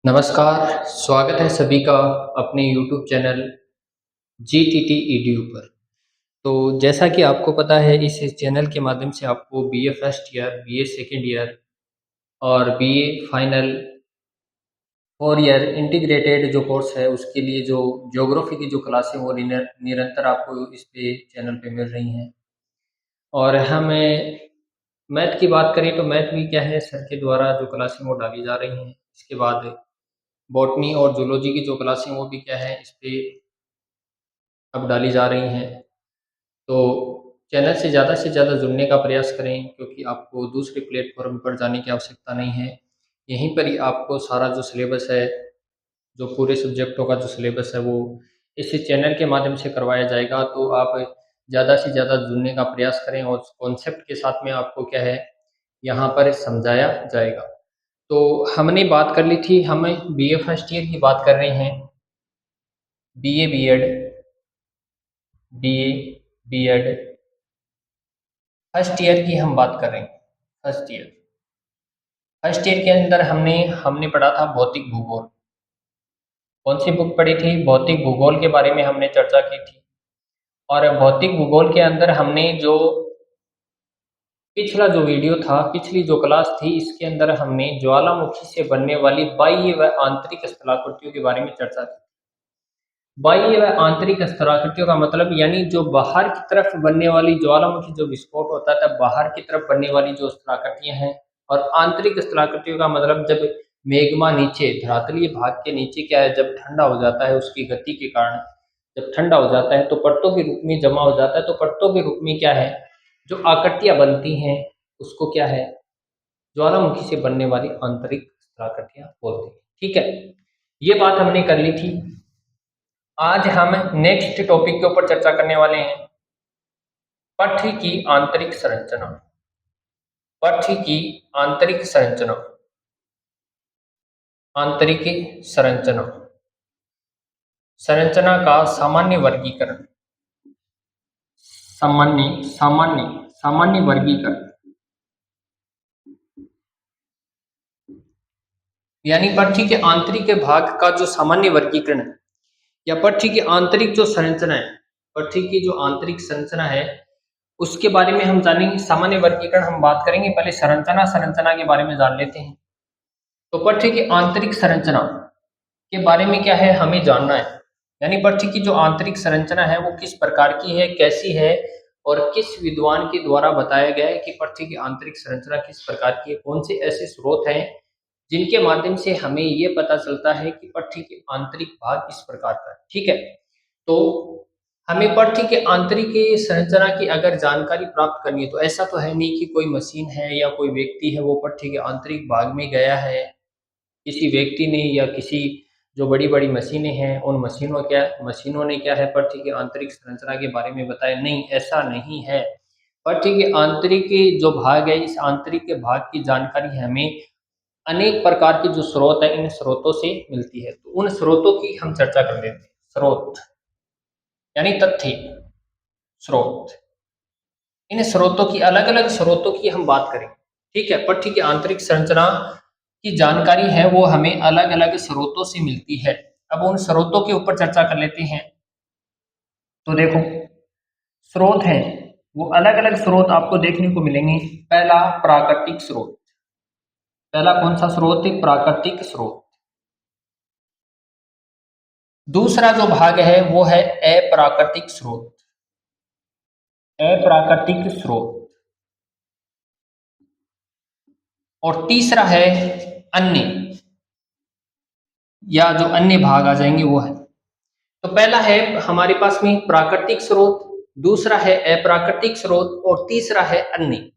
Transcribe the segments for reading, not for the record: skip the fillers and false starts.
नमस्कार, स्वागत है सभी का अपने यूट्यूब चैनल जीटीटी ईडीयू पर। तो जैसा कि आपको पता है इस चैनल के माध्यम से आपको BA first year, BA second year और बीए फाइनल 4 ईयर इंटीग्रेटेड जो कोर्स है उसके लिए जो ज्योग्राफी की जो क्लासें वो निरंतर आपको इस पे चैनल पे मिल रही हैं। और हमें मैथ की बात करें तो मैथ भी क्या है सर के द्वारा जो क्लासें वो डाली जा रही हैं। इसके बाद बॉटनी और जूलॉजी की जो क्लासें वो भी क्या है इस पे अब डाली जा रही हैं। तो चैनल से ज़्यादा जुड़ने का प्रयास करें क्योंकि आपको दूसरे प्लेटफ़ॉर्म पर जाने की आवश्यकता नहीं है। यहीं पर ही आपको सारा जो सिलेबस है, जो पूरे सब्जेक्टों का जो सिलेबस है वो इस चैनल के माध्यम से करवाया जाएगा। तो आप ज़्यादा से ज़्यादा जुड़ने का प्रयास करें और कॉन्सेप्ट के साथ में आपको क्या है यहाँ पर समझाया जाएगा। तो हमने बात कर ली थी, हम बीए फर्स्ट ईयर की बात कर रहे हैं। BA BEd, BA BEd first year की हम बात कर रहे हैं। फर्स्ट ईयर के अंदर हमने हमने पढ़ा था भौतिक भूगोल। कौन सी बुक पढ़ी थी? भौतिक भूगोल के बारे में हमने चर्चा की थी। और भौतिक भूगोल के अंदर हमने जो पिछला जो वीडियो था, पिछली जो क्लास थी, इसके अंदर हमने ज्वालामुखी से बनने वाली बाह्य व आंतरिक स्थलाकृतियों के बारे में चर्चा की। बाह्य व आंतरिक स्थलाकृतियों का मतलब यानी जो बाहर की तरफ बनने वाली ज्वालामुखी जो विस्फोट होता है, बाहर की तरफ बनने वाली जो स्थलाकृतियां हैं। और आंतरिक स्थलाकृतियों का मतलब जब मेग्मा नीचे धरातलीय भाग के नीचे क्या है, जब ठंडा हो जाता है उसकी गति के कारण, जब ठंडा हो जाता है तो परतों के रूप में जमा हो जाता है। तो परतों के रूप में क्या है, जो आकृतियां बनती हैं उसको क्या है, ज्वालामुखी से बनने वाली आंतरिक स्थलाकृतियां बोलते हैं। ठीक है, ये बात हमने कर ली थी। आज हम नेक्स्ट टॉपिक के ऊपर चर्चा करने वाले हैं, पृथ्वी की आंतरिक संरचना। पृथ्वी की आंतरिक संरचना, आंतरिक संरचना, संरचना का सामान्य वर्गीकरण, सामान्य सामान्य सामान्य वर्गीकरण। यानी पृथ्वी के आंतरिक भाग का जो सामान्य वर्गीकरण है, या पृथ्वी की आंतरिक जो संरचना है, पृथ्वी की जो आंतरिक संरचना है उसके बारे में हम जानेंगे। सामान्य वर्गीकरण हम बात करेंगे, पहले संरचना संरचना के बारे में जान लेते हैं। तो पृथ्वी की आंतरिक संरचना के बारे में क्या है हमें जानना है। यानी पृथ्वी की जो आंतरिक संरचना है वो किस प्रकार की है, कैसी है, और किस विद्वान के द्वारा बताया गया है कि पृथ्वी की आंतरिक संरचना किस प्रकार की है। कौन से ऐसे स्रोत हैं जिनके माध्यम से हमें ये पता चलता है कि पृथ्वी के आंतरिक भाग इस प्रकार का है। ठीक है, तो हमें पृथ्वी के आंतरिक संरचना की अगर जानकारी प्राप्त करनी है तो ऐसा तो है नहीं कि कोई मशीन है या कोई व्यक्ति है वो पृथ्वी के आंतरिक भाग में गया है, किसी व्यक्ति ने या किसी जो बड़ी बड़ी मशीनें हैं उन मशीनों ने क्या है पृथ्वी की आंतरिक संरचना के बारे में बताया। नहीं, ऐसा नहीं है। पृथ्वी के आंतरिक जो भाग है, इस आंतरिक के भाग की जानकारी हमें अनेक प्रकार के जो स्रोत है इन स्रोतों से मिलती है। तो उन स्रोतों की हम चर्चा कर लेते हैं। स्रोत यानी तथ्य, स्रोत, इन स्रोतों की अलग अलग स्रोतों की हम बात करें। ठीक है, पृथ्वी की आंतरिक संरचना की जानकारी है वो हमें अलग अलग स्रोतों से मिलती है। अब उन स्रोतों के ऊपर चर्चा कर लेते हैं। तो देखो, स्रोत हैं वो अलग अलग स्रोत आपको देखने को मिलेंगे। पहला प्राकृतिक स्रोत, पहला कौन सा स्रोत है? प्राकृतिक स्रोत। दूसरा जो भाग है वो है अप्राकृतिक स्रोत, अप्राकृतिक स्रोत। और तीसरा है अन्य, या जो अन्य भाग आ जाएंगे वो है। तो पहला है हमारे पास में प्राकृतिक स्रोत, दूसरा है अप्राकृतिक स्रोत, और तीसरा है अन्य।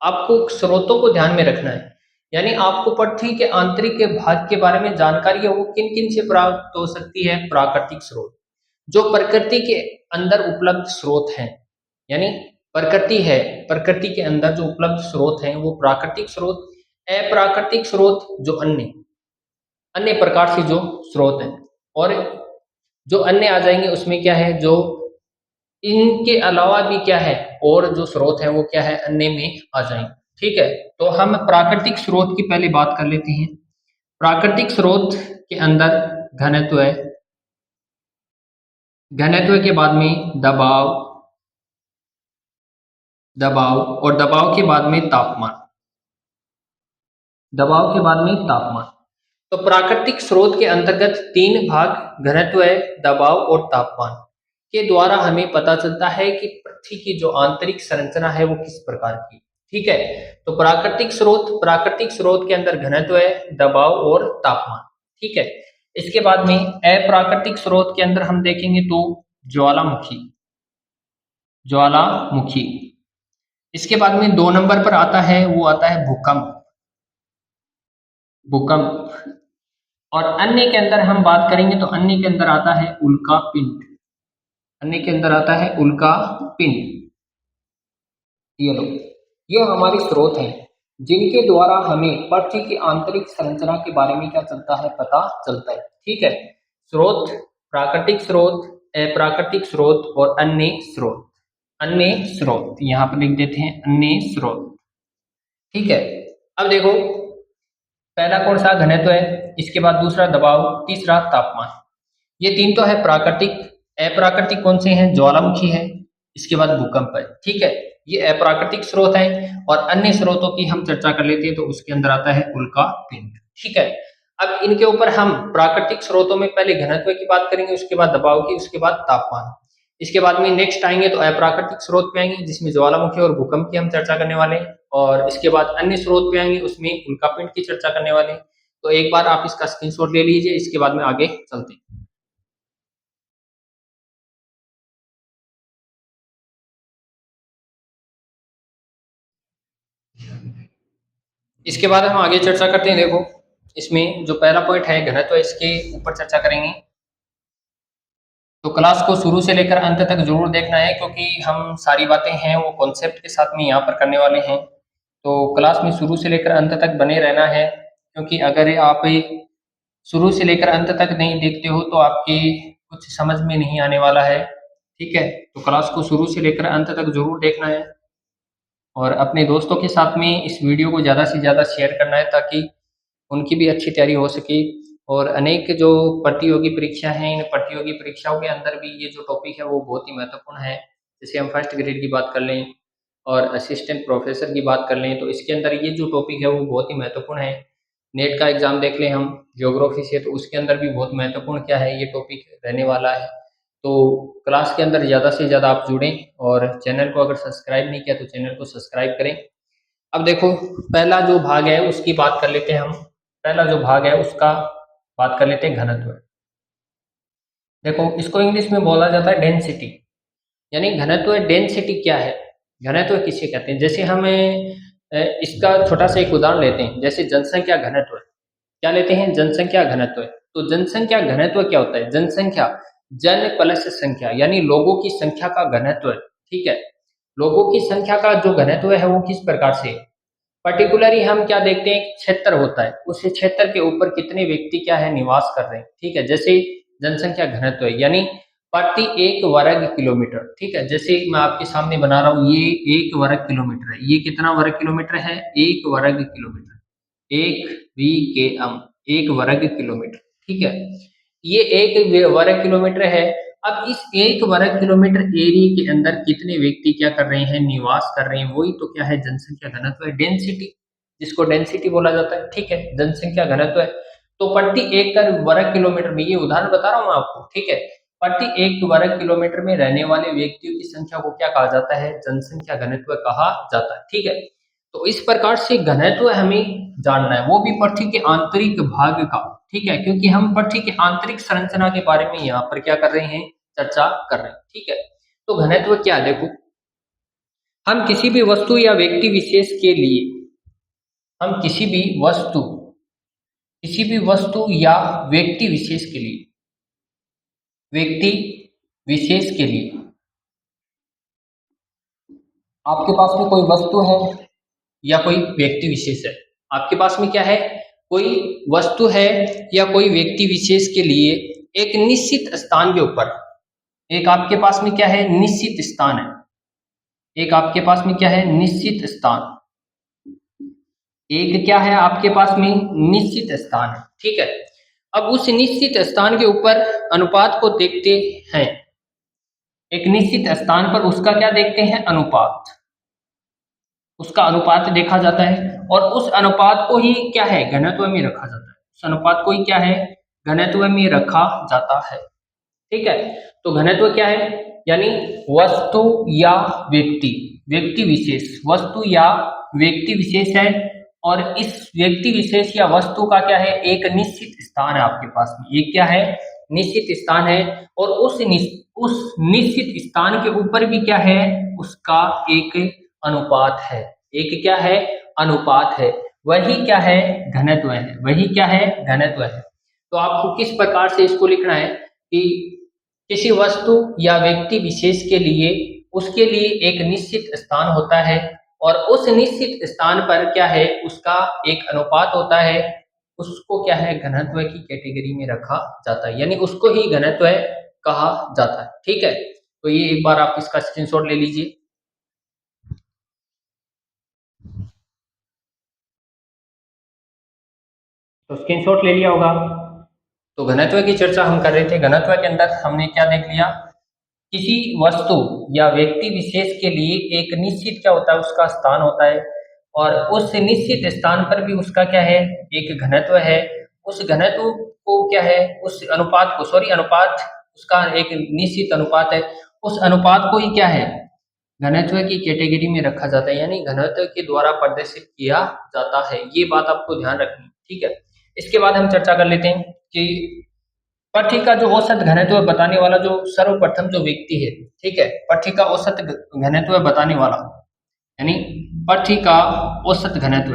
आपको स्रोतों को ध्यान में रखना है। यानी आपको पृथ्वी के आंतरिक के भाग के बारे में जानकारी है वो किन किन से प्राप्त हो सकती है? प्राकृतिक स्रोत, जो प्रकृति के अंदर उपलब्ध स्रोत हैं। यानी प्रकृति है, प्रकृति के अंदर जो उपलब्ध स्रोत हैं वो प्राकृतिक स्रोत। अप्राकृतिक स्रोत जो अन्य अन्य प्रकार से जो स्रोत हैं, और जो अन्य आ जाएंगे उसमें क्या है, जो इनके अलावा भी क्या है और जो स्रोत है वो क्या है अन्य में आ जाएंगे। ठीक है, तो हम प्राकृतिक स्रोत की पहले बात कर लेते हैं। प्राकृतिक स्रोत के अंदर घनत्व है, घनत्व के बाद में दबाव, दबाव और दबाव के बाद में तापमान, दबाव के बाद में तापमान। तो प्राकृतिक स्रोत के अंतर्गत तीन भाग घनत्व, दबाव और तापमान के द्वारा हमें पता चलता है कि पृथ्वी की जो आंतरिक संरचना है वो किस प्रकार की। ठीक है, तो प्राकृतिक स्रोत के अंदर घनत्व, दबाव और तापमान। ठीक है, इसके बाद में अप्राकृतिक स्रोत के अंदर हम देखेंगे तो ज्वालामुखी, ज्वालामुखी। इसके बाद में 2 नंबर पर आता है, वो आता है भूकंप, भूकंप। और अन्य के अंदर हम बात करेंगे तो अन्य के अंदर आता है उल्का पिंड, अन्य के अंदर आता है उल्का पिंड। ये लो, ये हमारे स्रोत हैं जिनके द्वारा हमें पृथ्वी की आंतरिक संरचना के बारे में क्या चलता है, पता चलता है। ठीक है, स्रोत, प्राकृतिक स्रोत, अप्राकृतिक स्रोत और अन्य स्रोत। अन्य स्रोत यहाँ पर लिख देते हैं, अन्य स्रोत। ठीक है, अब देखो पहला कौन सा, घनत्व है, इसके बाद दूसरा दबाव, तीसरा तापमान। ये तीन तो है प्राकृतिक। अप्राकृतिक कौन से हैं, ज्वालामुखी है, इसके बाद भूकंप है। ठीक है, ये अप्राकृतिक स्रोत है। और अन्य स्रोतों की हम चर्चा कर लेते हैं तो उसके अंदर आता है उल्का पिंड। ठीक है, अब इनके ऊपर हम प्राकृतिक स्रोतों में पहले घनत्व की बात करेंगे, उसके बाद दबाव की, उसके बाद तापमान। इसके बाद में नेक्स्ट आएंगे तो अप्राकृतिक स्रोत पे आएंगे जिसमें ज्वालामुखी और भूकंप की हम चर्चा करने वाले हैं। और इसके बाद अन्य स्रोत पे आएंगे, उसमें उल्कापिंड की चर्चा करने वाले हैं। तो एक बार आप इसका स्क्रीनशॉट ले लीजिए, इसके बाद में आगे चलते हैं। इसके बाद हम आगे चर्चा करते हैं। देखो इसमें जो पहला पॉइंट है घनत्व, इसके ऊपर चर्चा करेंगे। तो क्लास को शुरू से लेकर अंत तक जरूर देखना है क्योंकि हम सारी बातें हैं वो कॉन्सेप्ट के साथ में यहाँ पर करने वाले हैं। तो क्लास में शुरू से लेकर अंत तक बने रहना है, क्योंकि अगर आप शुरू से लेकर अंत तक नहीं देखते हो तो आपके कुछ समझ में नहीं आने वाला है। ठीक है, तो क्लास को शुरू से लेकर अंत तक जरूर देखना है और अपने दोस्तों के साथ में इस वीडियो को ज़्यादा से ज़्यादा शेयर करना है ताकि उनकी भी अच्छी तैयारी हो सके। और अनेक जो प्रतियोगी परीक्षा हैं, इन प्रतियोगी परीक्षाओं के अंदर भी ये जो टॉपिक है वो बहुत ही महत्वपूर्ण है। जैसे हम फर्स्ट ग्रेड की बात कर लें और असिस्टेंट प्रोफेसर की बात कर लें तो इसके अंदर ये जो टॉपिक है वो बहुत ही महत्वपूर्ण है। नेट का एग्जाम देख लें हम ज्योग्राफी से, तो उसके अंदर भी बहुत महत्वपूर्ण क्या है, ये टॉपिक रहने वाला है। तो क्लास के अंदर ज़्यादा से ज़्यादा आप जुड़ें और चैनल को अगर सब्सक्राइब नहीं किया तो चैनल को सब्सक्राइब करें। अब देखो पहला जो भाग है उसकी बात कर लेते हैं हम। पहला जो भाग है उसका बात कर लेते हैं घनत्व। देखो इसको इंग्लिश में बोला जाता है डेंसिटी, यानी घनत्व। डेंसिटी क्या है, घनत्व किसे कहते हैं? जैसे हमें इसका छोटा सा एक उदाहरण लेते हैं, जैसे जनसंख्या घनत्व। क्या लेते हैं, जनसंख्या घनत्व। तो जनसंख्या घनत्व क्या होता है? जनसंख्या, जन प्लस संख्या, यानी लोगों की संख्या का घनत्व। ठीक है, लोगों की संख्या का जो घनत्व है वो किस प्रकार से, पर्टिकुलरली हम क्या देखते हैं, क्षेत्र होता है, उस क्षेत्र के ऊपर कितने व्यक्ति क्या है निवास कर रहे हैं। ठीक है, जैसे जनसंख्या घनत्व है यानी प्रति 1 वर्ग किलोमीटर। ठीक है, जैसे मैं आपके सामने बना रहा हूँ, ये 1 वर्ग किलोमीटर है। ये कितना वर्ग किलोमीटर है? 1 वर्ग किलोमीटर। 1 VKM, 1 वर्ग किलोमीटर। ठीक है, ये 1 वर्ग किलोमीटर है। अब इस 1 वर्ग किलोमीटर एरिया के अंदर कितने व्यक्ति क्या कर रहे हैं, निवास कर रहे हैं, वही तो क्या है, जनसंख्या घनत्व है, डेंसिटी, जिसको डेंसिटी बोला जाता है। ठीक है, जनसंख्या घनत्व है। तो प्रति 1 वर्ग किलोमीटर में, ये उदाहरण बता रहा हूँ मैं आपको। ठीक है, प्रति 1 वर्ग किलोमीटर में रहने वाले व्यक्तियों की संख्या को क्या कहा जाता है, जनसंख्या घनत्व कहा जाता है। ठीक है, तो इस प्रकार से घनत्व हमें जानना है, वो भी पृथ्वी के आंतरिक भाग का। ठीक है, क्योंकि हम पृथ्वी की आंतरिक संरचना के बारे में यहाँ पर क्या कर रहे हैं, चर्चा कर रहे हैं। ठीक है, तो घनत्व क्या है, देखो हम किसी भी वस्तु या व्यक्ति विशेष के लिए, हम किसी भी वस्तु या व्यक्ति विशेष के लिए, व्यक्ति विशेष के लिए, आपके पास में कोई वस्तु है या कोई व्यक्ति विशेष है, आपके पास में क्या है, कोई वस्तु है या कोई व्यक्ति विशेष के लिए एक निश्चित स्थान के ऊपर, एक आपके पास में क्या है, निश्चित स्थान है, एक आपके पास में क्या है, निश्चित स्थान। एक क्या है आपके पास में निश्चित स्थान है, ठीक है। अब उस निश्चित स्थान के ऊपर अनुपात को देखते हैं, एक निश्चित स्थान पर उसका क्या देखते हैं, अनुपात, उसका अनुपात देखा जाता है और उस अनुपात को ही क्या है, घनत्व में रखा जाता है, उस अनुपात को ही क्या है, घनत्व में रखा जाता है, ठीक है। तो घनत्व क्या है, यानी वस्तु या व्यक्ति, व्यक्ति विशेष, वस्तु या व्यक्ति विशेष है और इस व्यक्ति विशेष या वस्तु का क्या है, एक निश्चित स्थान है आपके पास में, ये क्या है, निश्चित स्थान है और उस निश्चित स्थान के ऊपर भी क्या है, उसका एक अनुपात है, एक क्या है, अनुपात है, वही क्या है, घनत्व है, वही क्या है, घनत्व है। तो आपको किस प्रकार से इसको लिखना है कि किसी वस्तु या व्यक्ति विशेष के लिए उसके लिए एक निश्चित स्थान होता है और उस निश्चित स्थान पर क्या है, उसका एक अनुपात होता है, उसको क्या है, घनत्व की कैटेगरी में रखा जाता है, यानी उसको ही घनत्व कहा जाता है, ठीक है। तो ये एक बार आप इसका स्क्रीनशॉट ले लीजिए। तो स्क्रीनशॉट ले लिया होगा। तो घनत्व की चर्चा हम कर रहे थे, घनत्व के अंदर हमने क्या देख लिया, किसी वस्तु या व्यक्ति विशेष के लिए एक निश्चित क्या होता है, उसका स्थान होता है और उस निश्चित स्थान पर भी उसका क्या है, एक घनत्व है, उस घनत्व को क्या है, उस अनुपात को, सॉरी अनुपात, उसका एक निश्चित अनुपात है, उस अनुपात को ही क्या है, घनत्व की कैटेगरी में रखा जाता है, यानी घनत्व के द्वारा प्रदर्शित किया जाता है, ये बात आपको ध्यान रखनी, ठीक है। इसके बाद हम चर्चा कर लेते हैं कि पृथ्वी का जो औसत घनत्व बताने वाला जो सर्वप्रथम जो व्यक्ति है, ठीक है, पृथ्वी का औसत घनत्व बताने वाला, यानी पृथ्वी का औसत घनत्व,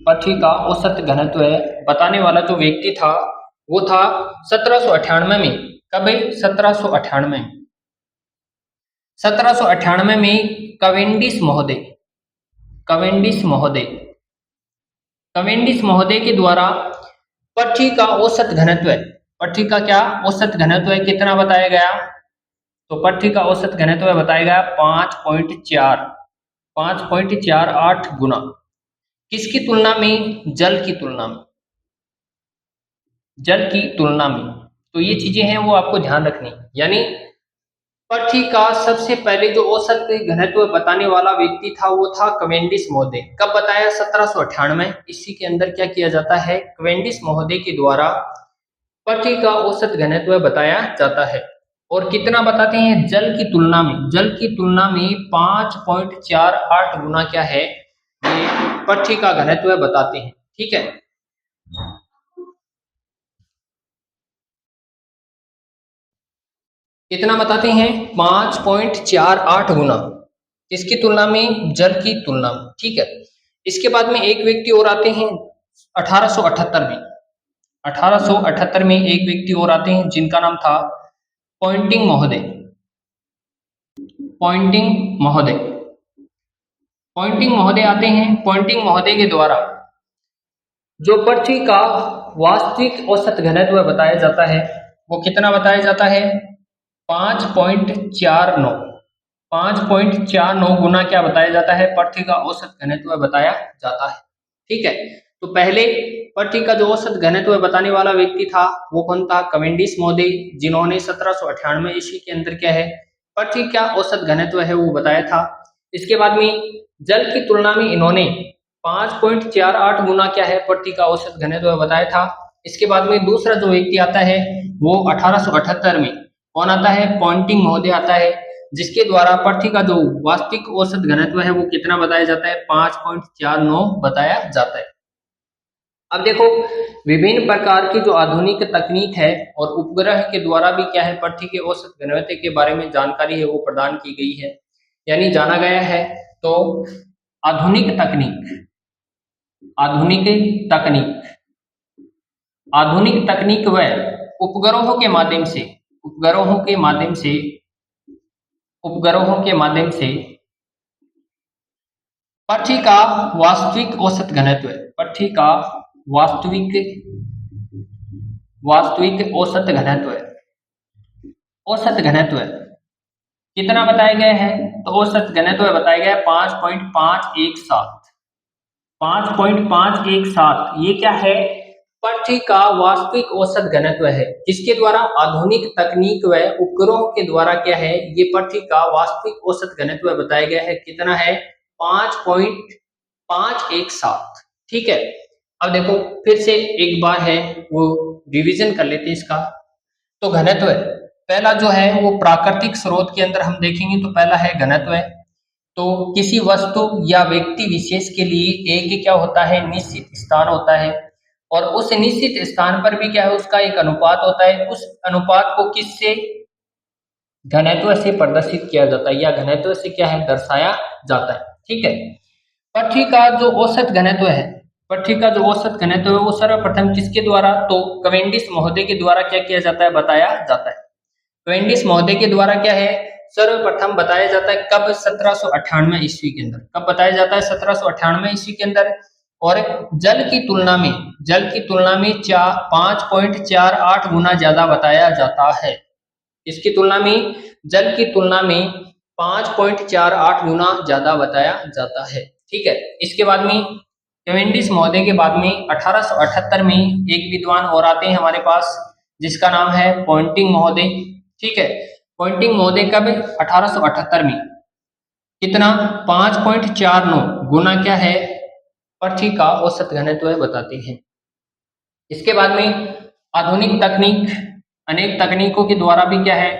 पृथ्वी का औसत घनत्व बताने वाला जो व्यक्ति था वो था 1798 में, कब, 1798, 1798 में कैवेंडिश महोदय, कैवेंडिश महोदय, कैवेंडिश महोदय के द्वारा पृथ्वी का औसत घनत्व, पृथ्वी का क्या औसत घनत्व है, कितना बताया गया, तो पृथ्वी का औसत घनत्व बताया गया 5.48 गुना, किसकी तुलना में, जल की तुलना में, जल की तुलना में। तो ये चीजें हैं वो आपको ध्यान रखनी, यानी पृथ्वी का सबसे पहले जो औसत घनत्व बताने वाला व्यक्ति था वो था कैवेंडिश महोदय, कब बताया, 1798। इसी के अंदर क्या किया जाता है, कैवेंडिश महोदय के द्वारा पृथ्वी का औसत घनत्व बताया जाता है और कितना बताते हैं, जल की तुलना में, जल की तुलना में 5.48 गुना क्या है, ये पृथ्वी का घनत्व बताते हैं, ठीक है। कितना बताते हैं, 5.48 गुना, किसकी तुलना में, जल की तुलना में, ठीक है। इसके बाद में एक व्यक्ति और आते हैं 1878 में, 1878 में एक व्यक्ति और आते हैं जिनका नाम था पॉइंटिंग महोदय, पॉइंटिंग महोदय, पॉइंटिंग महोदय आते हैं। पॉइंटिंग महोदय के द्वारा जो पृथ्वी का वास्तविक औसत घनत्व बताया जाता है वो कितना बताया जाता है, 5.49, 5.49 गुना क्या बताया जाता है, पृथ्वी का औसत घनत्व बताया जाता है, ठीक है। तो पहले पृथ्वी का जो औसत घनत्व बताने वाला व्यक्ति था वो कौन था, कैवेंडिश महोदय, जिन्होंने 1798 ईस्वी के अंदर क्या है, पृथ्वी का औसत घनत्व है वो बताया था। इसके बाद में जल की तुलना में इन्होंने 5.48 गुना क्या है, पृथ्वी का औसत घनत्व बताया था। इसके बाद में दूसरा जो व्यक्ति आता है वो 1878 में कौन आता है, पॉइंटिंग महोदय आता है, जिसके द्वारा पृथ्वी का जो वास्तविक औसत घनत्व है वो कितना बताया जाता है, 5.49 बताया जाता है। अब देखो विभिन्न प्रकार की जो आधुनिक तकनीक है और उपग्रह के द्वारा भी क्या है, पृथ्वी के औसत घनत्व के बारे में जानकारी है वो प्रदान की गई है, यानी जाना गया है। तो आधुनिक तकनीक, आधुनिक तकनीक, आधुनिक तकनीक व उपग्रहों के माध्यम से, उपग्रहों के माध्यम से, उपग्रहों के माध्यम से पृथ्वी का वास्तविक औसत घनत्व, पृथ्वी का वास्तविक, वास्तविक औसत घनत्व, औसत घनत्व कितना बताया गया है, तो औसत घनत्व बताया गया है 5.517, 5.517 ये क्या है? पृथ्वी का वास्तविक औसत घनत्व है, जिसके द्वारा आधुनिक तकनीक व उपग्रहों के द्वारा क्या है, ये पृथ्वी का वास्तविक औसत घनत्व बताया गया है। कितना है? 5.517। ठीक है। अब देखो फिर से एक बार है वो रिवीजन कर लेते हैं इसका। तो घनत्व पहला जो है वो प्राकृतिक स्रोत के अंदर हम देखेंगे तो पहला है घनत्व। तो किसी वस्तु या व्यक्ति विशेष के लिए एक क्या होता है? निश्चित स्थान होता है, और उस निश्चित स्थान पर भी क्या है? उसका एक अनुपात होता है। उस अनुपात को किससे? घनत्व से प्रदर्शित किया जाता है, या घनत्व से क्या है? दर्शाया जाता है। ठीक है। पृथ्वी का जो औसत घनत्व है, पृथ्वी का जो औसत घनत्व है वो सर्वप्रथम किसके द्वारा? तो कैवेंडिश महोदय के द्वारा क्या किया जाता है? बताया जाता है। कैवेंडिश महोदय के द्वारा क्या है? सर्वप्रथम बताया जाता है। कब? 1798 ईस्वी के अंदर। कब बताया जाता है? 1798 ईस्वी के अंदर। और जल की तुलना में 5.48 गुना ज्यादा बताया जाता है। इसकी तुलना में, जल की तुलना में 5.48 गुना ज्यादा बताया जाता है। ठीक है। इसके बाद में कैवेंडिश महोदय के बाद में 1878 में एक विद्वान और आते हैं हमारे पास, जिसका नाम है पॉइंटिंग महोदय। ठीक है। पॉइंटिंग महोदय कब? 1878 में। कितना? 5.49 गुना क्या है? पृथ्वी का औसत घनत्व बताते हैं। इसके बाद में आधुनिक तकनीक, अनेक तकनीकों के द्वारा भी क्या है?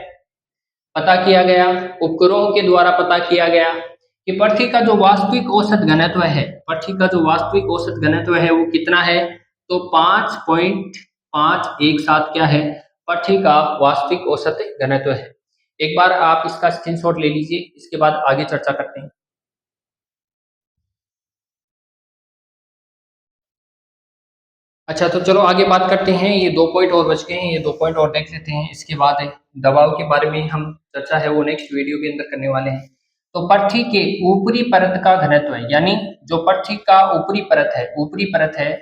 पता किया गया, उपग्रहों के द्वारा पता किया गया कि पृथ्वी का जो वास्तविक औसत घनत्व है, पृथ्वी का जो वास्तविक औसत घनत्व है वो कितना है? तो 5.517 क्या है? पृथ्वी का वास्तविक औसत घनत्व है। एक बार आप इसका स्क्रीनशॉट ले लीजिए, इसके बाद आगे चर्चा करते हैं। अच्छा, तो चलो आगे बात करते हैं। ये 2 पॉइंट और बच गए हैं, ये 2 पॉइंट और देख लेते हैं। इसके बाद है दबाव के बारे में हम चर्चा है वो नेक्स्ट वीडियो के अंदर करने वाले हैं। तो पृथ्वी के ऊपरी परत का घनत्व है, यानी जो पृथ्वी का ऊपरी परत है,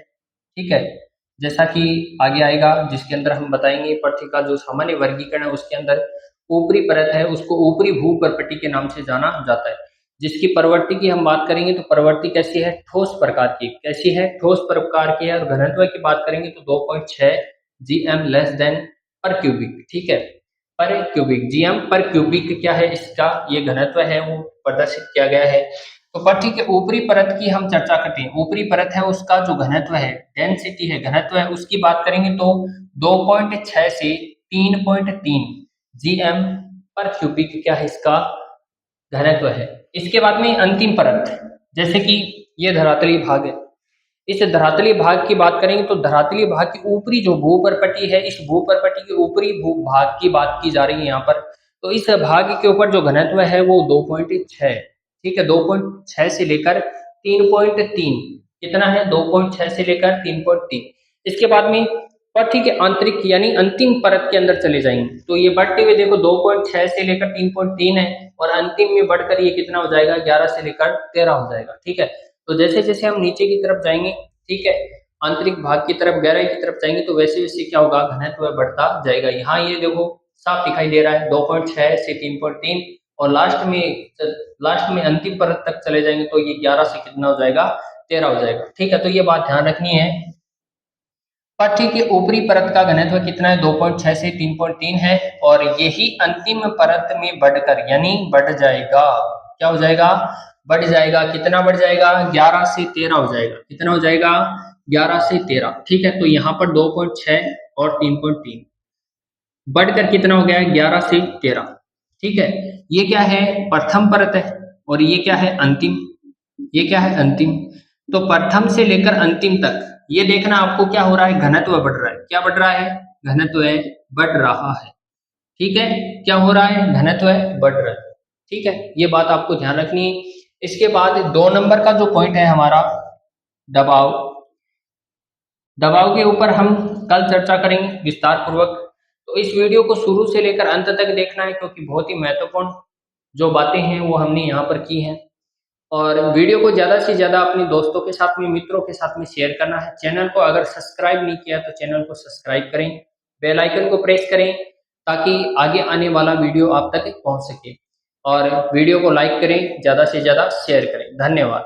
ठीक है, जैसा कि आगे आएगा जिसके अंदर हम बताएंगे पृथ्वी का जो सामान्य वर्गीकरण है उसके अंदर ऊपरी परत है उसको ऊपरी भूपर्पटी के नाम से जाना जाता है। जिसकी प्रवृत्ति की हम बात करेंगे तो प्रवृत्ति कैसी है? ठोस प्रकार की। कैसी है? ठोस प्रकार की है। और घनत्व की बात करेंगे तो 2.6 जीएम लेस देन पर क्यूबिक। ठीक है, पर क्यूबिक, जीएम पर क्यूबिक क्या है इसका? ये घनत्व है वो प्रदर्शित किया गया है। तो पृथ्वी के ऊपरी परत की हम चर्चा करते हैं। ऊपरी परत है उसका जो घनत्व है, डेंसिटी है, घनत्व है, उसकी बात करेंगे तो 2.6 से 3.3 जीएम पर क्यूबिक क्या है इसका? घनत्व है। इसके बाद में अंतिम परत, जैसे कि ये धरातलीय भाग है, इस धरातलीय भाग की बात करेंगे तो धरातलीय भाग की ऊपरी जो भूपर्पटी है, इस भूपर्पटी के ऊपरी भूभाग की बात की जा रही है यहाँ पर। तो इस भाग के ऊपर जो घनत्व है वो 2.6, ठीक है, 2.6 से लेकर 3.3। कितना है? 2.6 से लेकर 3.3। इसके बाद में पृथ्वी के आंतरिक यानी अंतिम परत के अंदर चले जाएंगे तो ये बढ़ते हुए देखो 2.6 से लेकर 3.3 है, और अंतिम में बढ़कर ये कितना हो जाएगा? 11 से लेकर 13 हो जाएगा। ठीक है। तो जैसे जैसे हम नीचे की तरफ जाएंगे, ठीक है, आंतरिक भाग की तरफ, गहराई की तरफ जाएंगे तो वैसे वैसे क्या होगा? घनत्व बढ़ता जाएगा। यहाँ ये देखो साफ दिखाई दे रहा है 2.6 से 3.3, और लास्ट में अंतिम परत तक चले जाएंगे तो ये 11 से कितना हो जाएगा? 13 हो जाएगा। ठीक है। तो ये बात ध्यान रखनी है। पृथ्वी के ऊपरी परत का घनत्व कितना है? 2.6 से 3.3 है, और यही अंतिम परत में बढ़कर यानी बढ़ जाएगा। क्या हो जाएगा? बढ़ जाएगा। कितना बढ़ जाएगा? 11 से 13 हो जाएगा। कितना हो जाएगा? 11 से 13। ठीक है। तो यहाँ पर 2.6 और 3.3 बढ़कर कितना हो गया है? 11 से 13। ठीक है। ये क्या है? प्रथम परत है, और ये क्या है? अंतिम। ये क्या है? अंतिम। तो प्रथम से लेकर अंतिम तक ये देखना आपको क्या हो रहा है? घनत्व बढ़ रहा है। क्या बढ़ रहा है? घनत्व बढ़ रहा है। ठीक है। क्या हो रहा है? घनत्व बढ़ रहा है। ठीक है। ये बात आपको ध्यान रखनी है। इसके बाद 2 नंबर का जो पॉइंट है हमारा, दबाव। दबाव के ऊपर हम कल चर्चा करेंगे विस्तार पूर्वक। तो इस वीडियो को शुरू से लेकर अंत तक देखना है, क्योंकि बहुत ही महत्वपूर्ण जो बातें हैं वो हमने यहाँ पर की हैं। और वीडियो को ज़्यादा से ज़्यादा अपने दोस्तों के साथ में, मित्रों के साथ में शेयर करना है। चैनल को अगर सब्सक्राइब नहीं किया तो चैनल को सब्सक्राइब करें, बेल आइकन को प्रेस करें ताकि आगे आने वाला वीडियो आप तक पहुंच सके, और वीडियो को लाइक करें, ज़्यादा से ज़्यादा शेयर करें। धन्यवाद।